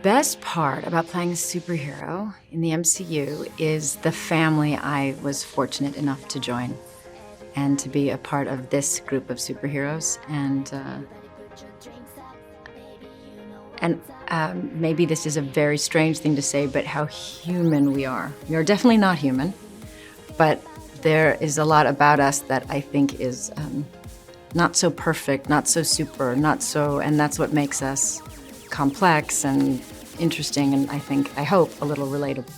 best part about playing a superhero in the MCU is the family I was fortunate enough to join and to be a part of this group of superheroes. And maybe this is a very strange thing to say, but how human we are. We are definitely not human, but there is a lot about us that I think is not so perfect, not so super, and that's what makes us complex and interesting, and I hope, a little relatable.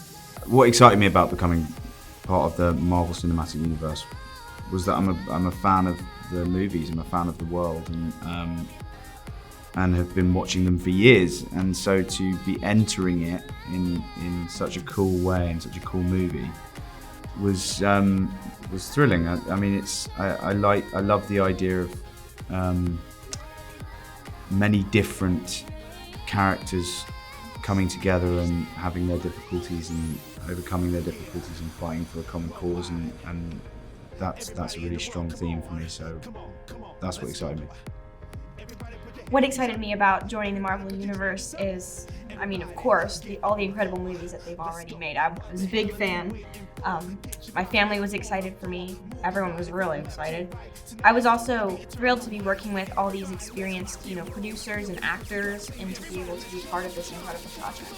What excited me about becoming part of the Marvel Cinematic Universe was that I'm a fan of the movies, I'm a fan of the world, and have been watching them for years. And so to be entering it in such a cool way, in such a cool movie, was thrilling. I mean, I love the idea of many different characters coming together and having their difficulties and overcoming their difficulties and fighting for a common cause, and that's a really strong theme for me, so that's what excited me. What excited me about joining the Marvel Universe is, I mean, of course, all the incredible movies that they've already made. I was a big fan. My family was excited for me. Everyone was really excited. I was also thrilled to be working with all these experienced, producers and actors, and to be able to be part of this incredible project.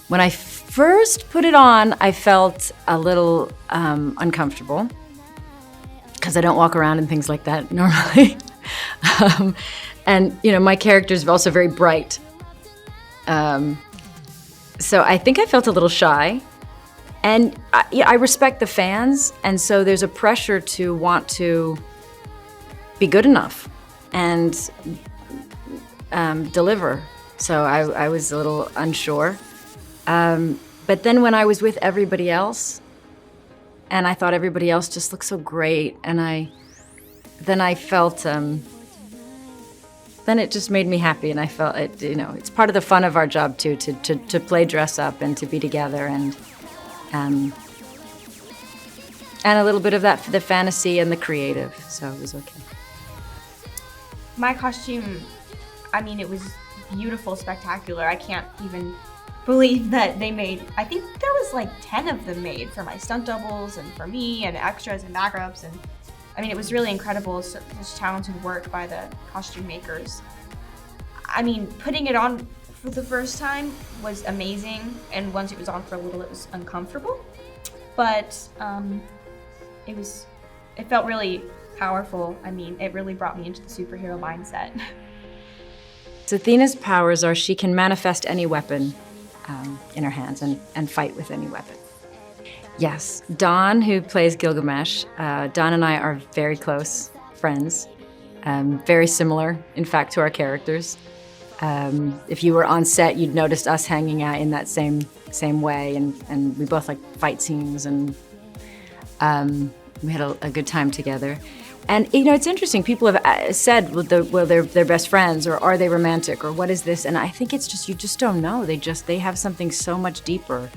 When I first put it on, I felt a little uncomfortable because I don't walk around in things like that normally. And my character is also very bright. So I think I felt a little shy. And I respect the fans, and so there's a pressure to want to be good enough and deliver. So I was a little unsure. But then when I was with everybody else, and I thought everybody else just looked so great, and then I felt, then it just made me happy, and I felt it, it's part of the fun of our job too, to play dress up and to be together, and a little bit of that, the fantasy and the creative, so it was okay. My costume, I mean, it was beautiful, spectacular. I can't even believe that they made, I think there was like 10 of them made for my stunt doubles and for me and extras and backups, and I mean, it was really incredible, such talented work by the costume makers. I mean, putting it on for the first time was amazing, and once it was on for a little, it was uncomfortable, but it felt really powerful. I mean, it really brought me into the superhero mindset. Athena's powers are she can manifest any weapon in her hands and fight with any weapon. Yes, Don, who plays Gilgamesh, Don and I are very close friends, very similar, in fact, to our characters. If you were on set, you'd noticed us hanging out in that same way, and we both like fight scenes, and we had a good time together. And it's interesting. People have said, well, they're best friends, or are they romantic, or what is this? And I think it's just you just don't know. They have something so much deeper.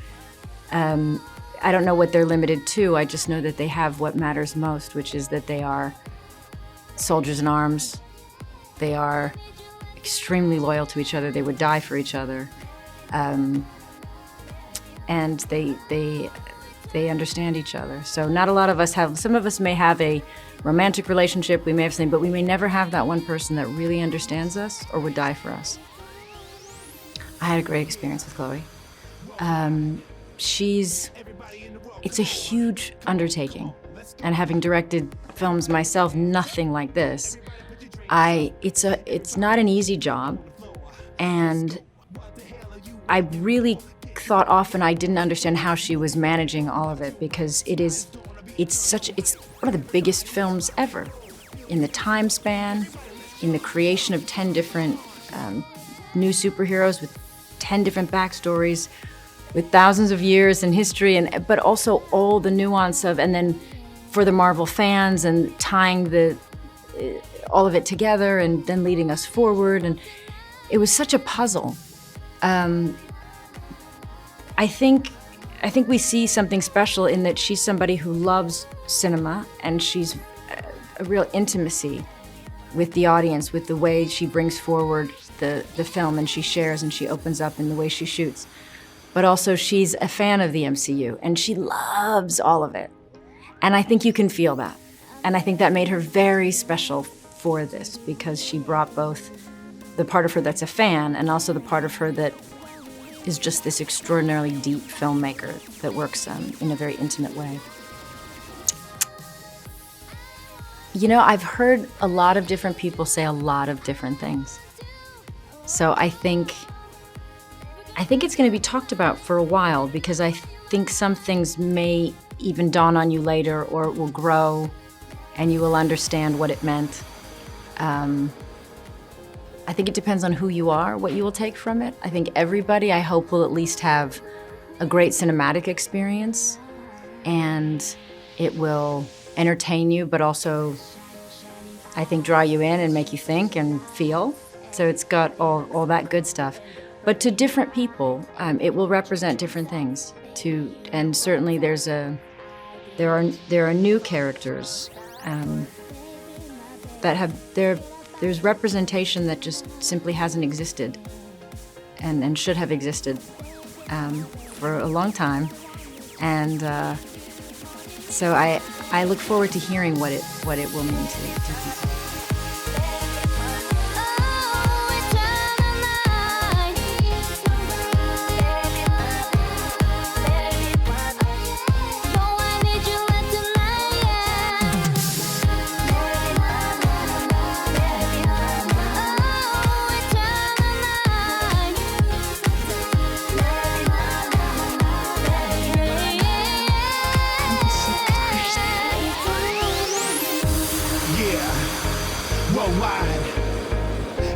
I don't know what they're limited to. I just know that they have what matters most, which is that they are soldiers in arms. They are extremely loyal to each other. They would die for each other, and they understand each other. So not a lot of us have. Some of us may have a romantic relationship. We may have something, but we may never have that one person that really understands us or would die for us. I had a great experience with Chloe. It's a huge undertaking, and having directed films myself, nothing like this. It's not an easy job, and I really thought often I didn't understand how she was managing all of it, because it's one of the biggest films ever, in the time span, in the creation of 10 different new superheroes with 10 different backstories, with thousands of years in history, but also all the nuance of, and then for the Marvel fans, and tying all of it together, and then leading us forward, and it was such a puzzle. I think we see something special in that she's somebody who loves cinema, and she's a real intimacy with the audience, with the way she brings forward the film, and she shares and she opens up in the way she shoots. But also she's a fan of the MCU, and she loves all of it. And I think you can feel that. And I think that made her very special for this, because she brought both the part of her that's a fan and also the part of her that is just this extraordinarily deep filmmaker that works in a very intimate way. You know, I've heard a lot of different people say a lot of different things. So I think it's going to be talked about for a while, because I think some things may even dawn on you later, or it will grow and you will understand what it meant. I think it depends on who you are, what you will take from it. I think everybody, I hope, will at least have a great cinematic experience, and it will entertain you, but also, I think, draw you in and make you think and feel. So it's got all that good stuff. But to different people, it will represent different things. And certainly there are new characters that have there's representation that just simply hasn't existed and should have existed for a long time. And so I look forward to hearing what it will mean to people.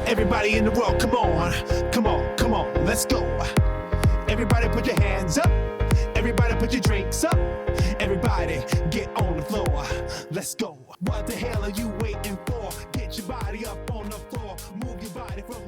Everybody in the world, come on, come on, come on, let's go. Everybody put your hands up. Everybody put your drinks up. Everybody get on the floor. Let's go. What the hell are you waiting for? Get your body up on the floor. Move your body from